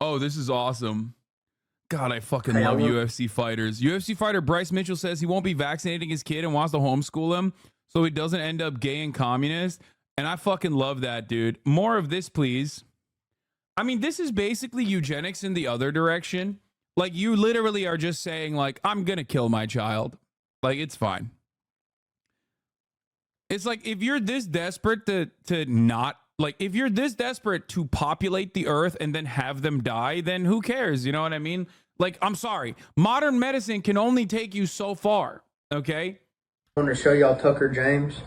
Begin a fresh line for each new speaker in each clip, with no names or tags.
Oh, this is awesome. God, I fucking
Hey,
love UFC fighters. UFC fighter Bryce Mitchell says he won't be vaccinating his kid and wants to homeschool him so he doesn't end up gay and communist. And I fucking love that, dude. More of this, please. I mean, this is basically eugenics in the other direction. Like, you literally are just saying, like, I'm going to kill my child. Like, it's fine. It's like, if you're this desperate to not, like, if you're this desperate to populate the earth and then have them die, then who cares? You know what I mean? Like, I'm sorry. Modern medicine can only take you so far, okay?
I want to show y'all Tucker James.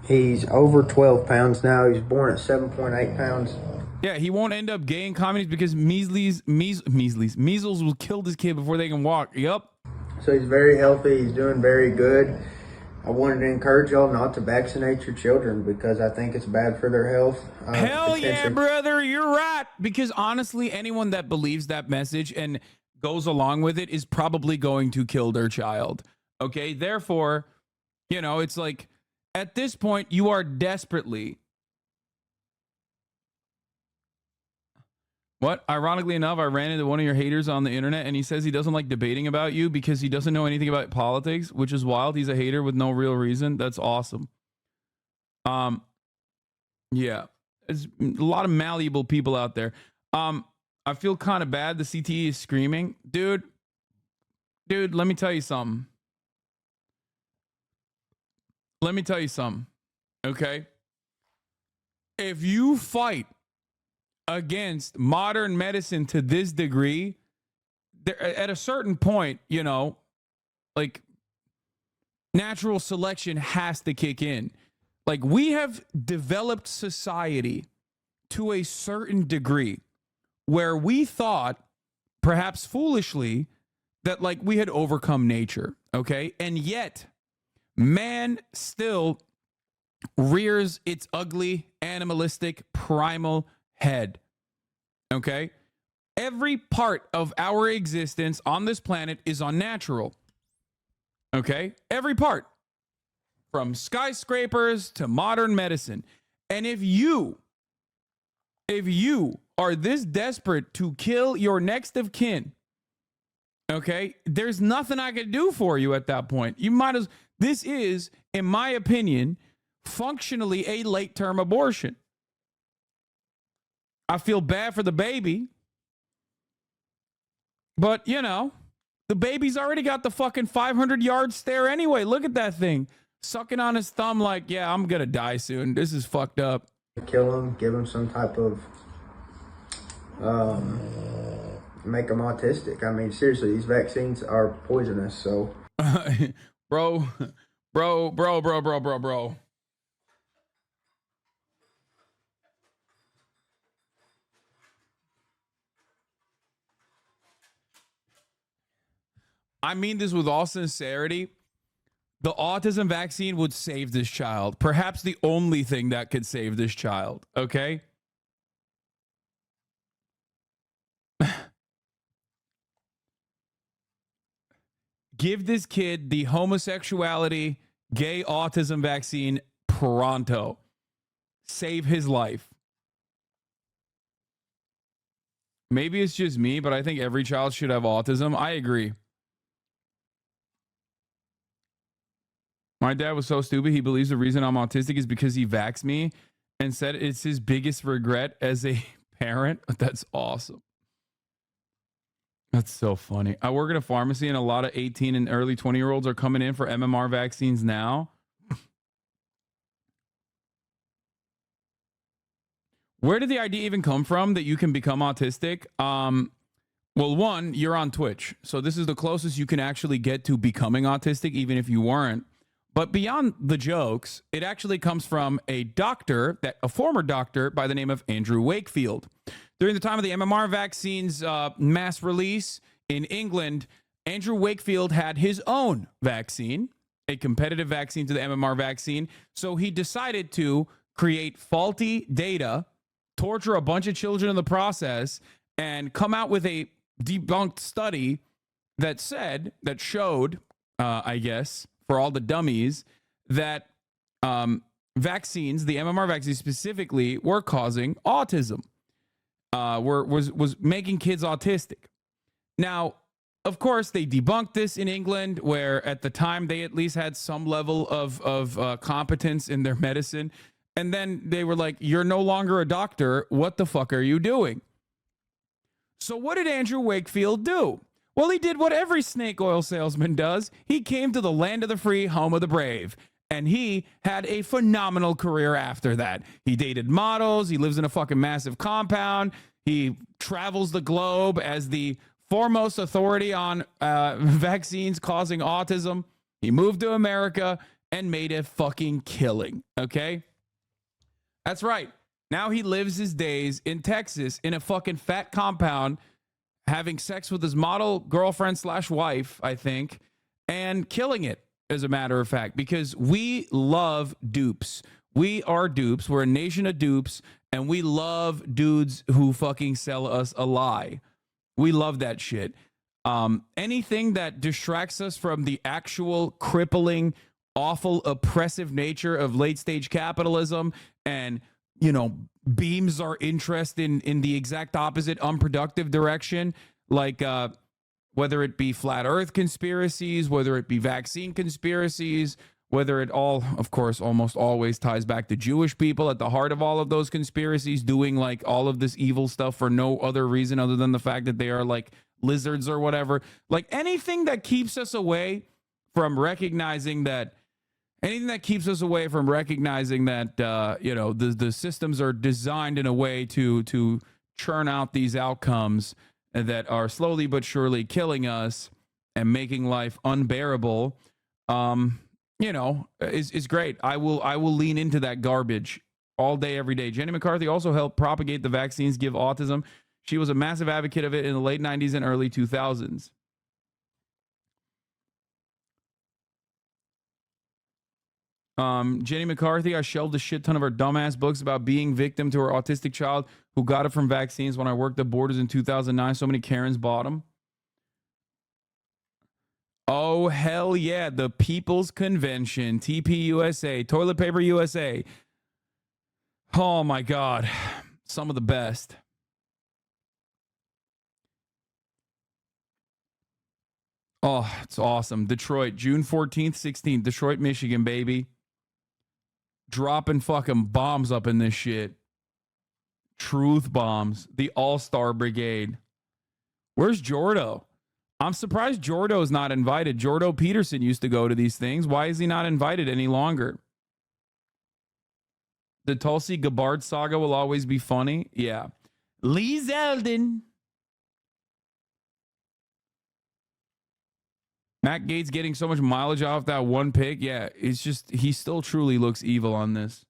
He's over 12 pounds now. He was born at 7.8 pounds.
Yeah, he won't end up gay and communist because measles will kill this kid before they can walk. Yup.
So he's very healthy. He's doing very good. I wanted to encourage y'all not to vaccinate your children because I think it's bad for their health.
Hell yeah, brother. You're right. Because honestly, anyone that believes that message and goes along with it is probably going to kill their child. Okay. Therefore, you know, it's like at this point, you are desperately. What? Ironically enough, I ran into one of your haters on the internet and he says he doesn't like debating about you because he doesn't know anything about politics, which is wild. He's a hater with no real reason. That's awesome. Yeah. There's a lot of malleable people out there. I feel kind of bad. The CTE is screaming. Dude, let me tell you something. Okay? If you fight against modern medicine to this degree, there, at a certain point, you know, like natural selection has to kick in. Like, we have developed society to a certain degree where we thought, perhaps foolishly, that like we had overcome nature, okay? And yet, man still rears its ugly, animalistic, primal head. Okay? Every part of our existence on this planet is unnatural. Okay? Every part. From skyscrapers to modern medicine. And if you are this desperate to kill your next of kin, okay, there's nothing I can do for you at that point. You might as, this is, in my opinion, functionally a late-term abortion. I feel bad for the baby. But, you know, the baby's already got the fucking 500-yard stare anyway. Look at that thing. Sucking on his thumb like, yeah, I'm going to die soon. This is fucked up.
Kill him, give him some type of, make him autistic. I mean, seriously, these vaccines are poisonous, so.
Bro. I mean this with all sincerity. The autism vaccine would save this child. Perhaps the only thing that could save this child. Okay? Give this kid the homosexuality, gay autism vaccine pronto. Save his life. Maybe it's just me, but I think every child should have autism. I agree. My dad was so stupid. He believes the reason I'm autistic is because he vaxxed me and said it's his biggest regret as a parent. That's awesome. That's so funny. I work at a pharmacy and a lot of 18 and early 20-year-olds are coming in for MMR vaccines now. Where did the idea even come from that you can become autistic? Well, one, you're on Twitch. So this is the closest you can actually get to becoming autistic, even if you weren't. But beyond the jokes, it actually comes from a doctor, a former doctor by the name of Andrew Wakefield. During the time of the MMR vaccines mass release in England, Andrew Wakefield had his own vaccine, a competitive vaccine to the MMR vaccine. So he decided to create faulty data, torture a bunch of children in the process, and come out with a debunked study that showed, I guess, for all the dummies, that vaccines, the MMR vaccines specifically, were causing autism. was making kids autistic. Now, of course, they debunked this in England, where at the time they at least had some level of competence in their medicine. And then they were like, "You're no longer a doctor. What the fuck are you doing?" So what did Andrew Wakefield do? Well, he did what every snake oil salesman does. He came to the land of the free, home of the brave. And he had a phenomenal career after that. He dated models. He lives in a fucking massive compound. He travels the globe as the foremost authority on vaccines causing autism. He moved to America and made a fucking killing. Okay? That's right. Now he lives his days in Texas in a fucking fat compound, having sex with his model girlfriend / wife, I think, and killing it, as a matter of fact, because we love dupes. We are dupes. We're a nation of dupes, and we love dudes who fucking sell us a lie. We love that shit. Anything that distracts us from the actual crippling, awful, oppressive nature of late stage capitalism and, you know, beams our interest in the exact opposite unproductive direction, like whether it be flat earth conspiracies, whether it be vaccine conspiracies, whether it all, of course, almost always ties back to Jewish people at the heart of all of those conspiracies, doing like all of this evil stuff for no other reason other than the fact that they are like lizards or whatever. Like anything that keeps us away from recognizing that you know, the systems are designed in a way to churn out these outcomes that are slowly but surely killing us and making life unbearable, you know, is great. I will lean into that garbage all day, every day. Jenny McCarthy also helped propagate the vaccines give autism. She was a massive advocate of it in the late 90s and early 2000s. Jenny McCarthy, I shelved a shit ton of her dumbass books about being victim to her autistic child who got it from vaccines when I worked at Borders in 2009. So many Karens bought them. Oh, hell yeah. The People's Convention, TPUSA, Toilet Paper USA. Oh, my God. Some of the best. Oh, it's awesome. Detroit, June 14th, 16th. Detroit, Michigan, baby. Dropping fucking bombs up in this shit. Truth bombs. The All-Star Brigade. Where's Jordo? I'm surprised Jordo is not invited. Jordo Peterson used to go to these things. Why is he not invited any longer? The Tulsi Gabbard saga will always be funny. Yeah. Lee Zeldin. Matt Gaetz getting so much mileage off that one pick. Yeah, it's just, he still truly looks evil on this.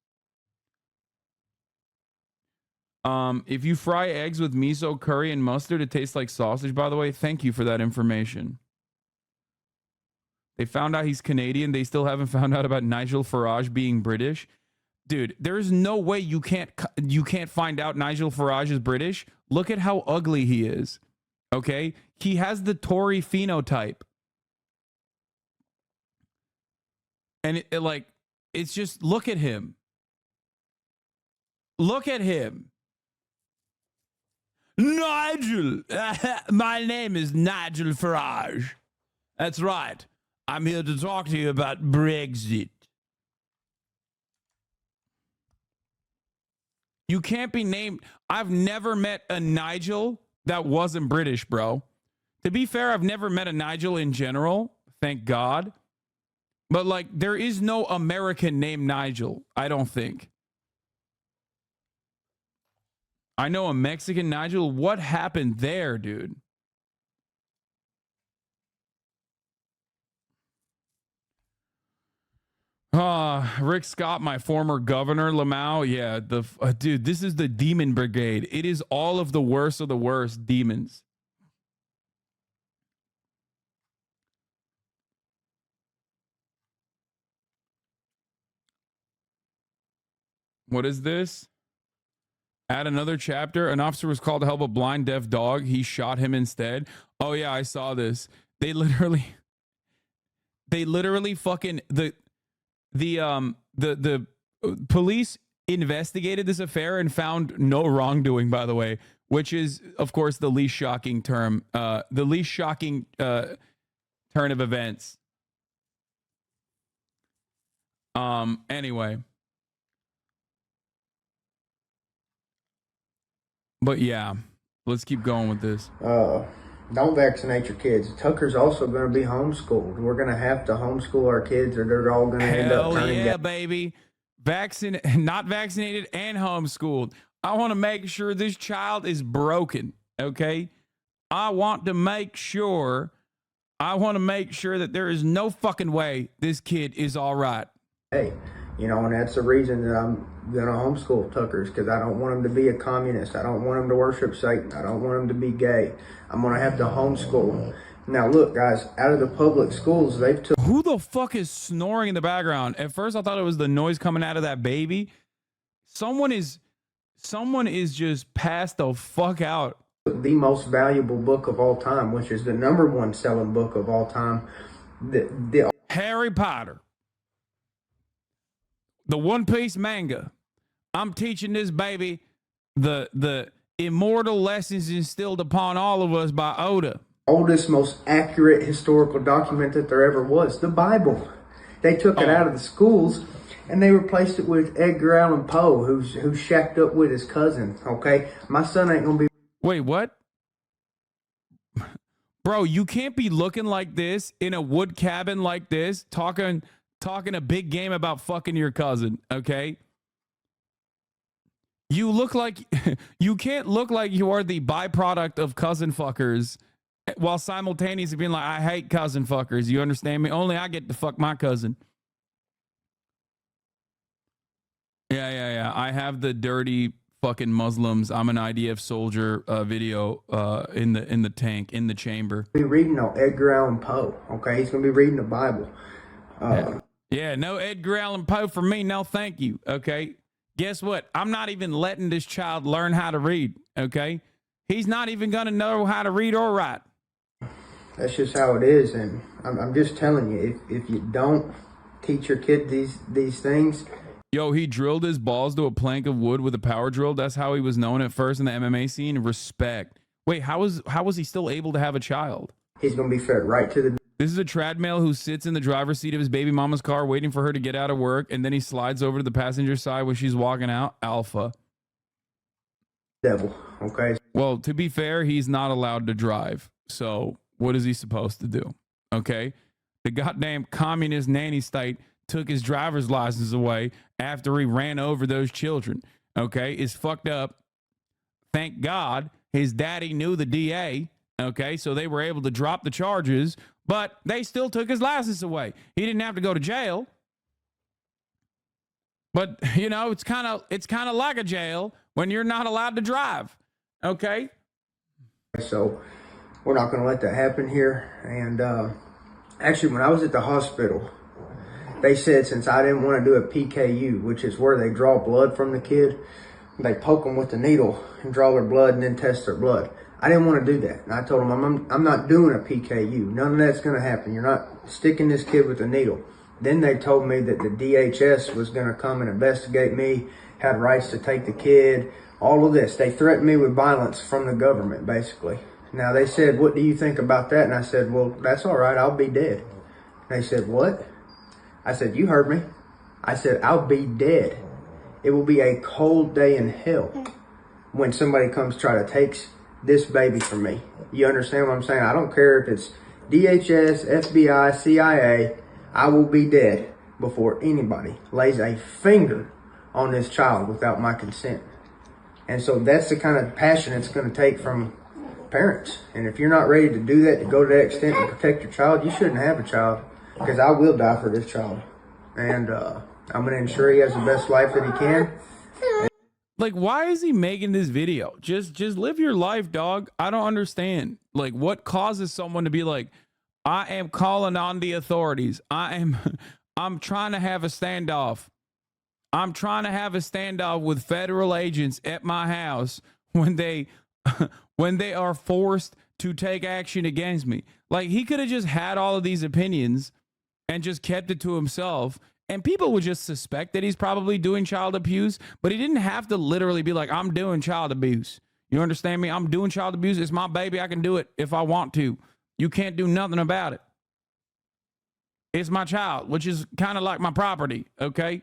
If you fry eggs with miso, curry, and mustard, it tastes like sausage, by the way. Thank you for that information. They found out he's Canadian. They still haven't found out about Nigel Farage being British. Dude, there's no way you can't find out Nigel Farage is British. Look at how ugly he is. Okay? He has the Tory phenotype. And it's just, look at him. Look at him. Nigel. My name is Nigel Farage. That's right. I'm here to talk to you about Brexit. You can't be named. I've never met a Nigel that wasn't British, bro. To be fair, I've never met a Nigel in general. Thank God. But, like, there is no American named Nigel, I don't think. I know a Mexican Nigel. What happened there, dude? Rick Scott, my former governor, Lamau. Yeah, dude, this is the Demon Brigade. It is all of the worst demons. What is this? Add another chapter. An officer was called to help a blind deaf dog. He shot him instead. Oh yeah, I saw this. They literally fucking the police investigated this affair and found no wrongdoing, by the way, which is, of course, the least shocking turn of events. Anyway. But yeah, let's keep going with this.
Don't vaccinate your kids. Tucker's also going to be homeschooled. We're going to have to homeschool our kids, or they're all going to end up turning
yeah, baby. Not vaccinated and homeschooled. I want to make sure this child is broken, okay? I want to make sure that there is no fucking way this kid is all right.
Hey, you know, and that's the reason that I'm going to homeschool Tucker's, because I don't want him to be a communist. I don't want him to worship Satan. I don't want him to be gay. I'm going to have to homeschool him. Now, look, guys, out of the public schools, they've took...
Who the fuck is snoring in the background? At first, I thought it was the noise coming out of that baby. Someone is just passed the fuck out.
The most valuable book of all time, which is the #1 selling book of all time.
Harry Potter. The One Piece manga. I'm teaching this baby the immortal lessons instilled upon all of us by Oda.
Oldest, most accurate historical document that there ever was, the Bible. They took it out of the schools and they replaced it with Edgar Allan Poe, who's shacked up with his cousin. Okay, my son ain't gonna be.
Wait, what? Bro, you can't be looking like this in a wood cabin like this, talking a big game about fucking your cousin, okay? You look like you can't look like you are the byproduct of cousin fuckers while simultaneously being like, I hate cousin fuckers. You understand me? Only I get to fuck my cousin. Yeah. I have the dirty fucking Muslims. I'm an IDF soldier video in the tank, in the chamber.
Be reading no Edgar Allan Poe, okay? He's gonna be reading the Bible.
Yeah, no Edgar Allan Poe for me. No, thank you. Okay. Guess what? I'm not even letting this child learn how to read. Okay. He's not even going to know how to read or write.
That's just how it is. And I'm just telling you, if you don't teach your kid these things.
Yo, he drilled his balls to a plank of wood with a power drill. That's how he was known at first in the MMA scene. Respect. Wait, how was he still able to have a child?
He's going to be fed right to the...
This is a trad male who sits in the driver's seat of his baby mama's car waiting for her to get out of work, and then he slides over to the passenger side when she's walking out. Alpha.
Devil, okay?
Well, to be fair, he's not allowed to drive. So what is he supposed to do? Okay? The goddamn communist nanny state took his driver's license away after he ran over those children. Okay? It's fucked up. Thank God his daddy knew the DA. Okay? So they were able to drop the charges. But they still took his license away. He didn't have to go to jail. But, you know, it's kind of like a jail when you're not allowed to drive. Okay?
So we're not going to let that happen here. And actually, when I was at the hospital, they said since I didn't want to do a PKU, which is where they draw blood from the kid, they poke them with the needle and draw their blood and then test their blood. I didn't want to do that. And I told them, I'm not doing a PKU. None of that's going to happen. You're not sticking this kid with a needle. Then they told me that the DHS was going to come and investigate me, had rights to take the kid, all of this. They threatened me with violence from the government, basically. Now, they said, what do you think about that? And I said, well, that's all right. I'll be dead. They said, what? I said, you heard me. I said, I'll be dead. It will be a cold day in hell when somebody comes try to take this baby from me. You understand what I'm saying? I don't care if it's DHS, FBI, CIA. I will be dead before anybody lays a finger on this child without my consent. And so that's the kind of passion it's going to take from parents. And if you're not ready to do that, to go to that extent to protect your child, you shouldn't have a child, because I will die for this child. And I'm going to ensure he has the best life that he can.
Like, why is he making this video? Just live your life, dog. I don't understand. Like, what causes someone to be like, I am calling on the authorities. I'm trying to have a standoff. I'm trying to have a standoff with federal agents at my house when they are forced to take action against me. Like, he could have just had all of these opinions and just kept it to himself And people would just suspect that he's probably doing child abuse, but he didn't have to literally be like, I'm doing child abuse. You understand me? I'm doing child abuse. It's my baby. I can do it if I want to. You can't do nothing about it. It's my child, which is kind of like my property, okay?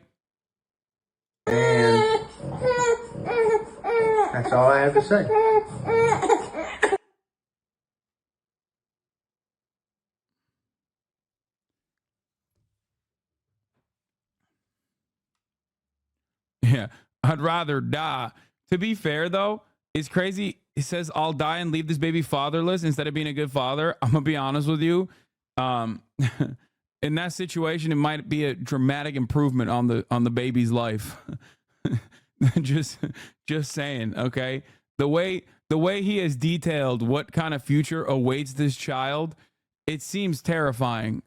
And that's all I have to say.
Yeah, I'd rather die. To be fair, though, it's crazy. He says, I'll die and leave this baby fatherless instead of being a good father. I'm going to be honest with you. In that situation, it might be a dramatic improvement on the baby's life. just saying, okay? The way he has detailed what kind of future awaits this child, it seems terrifying,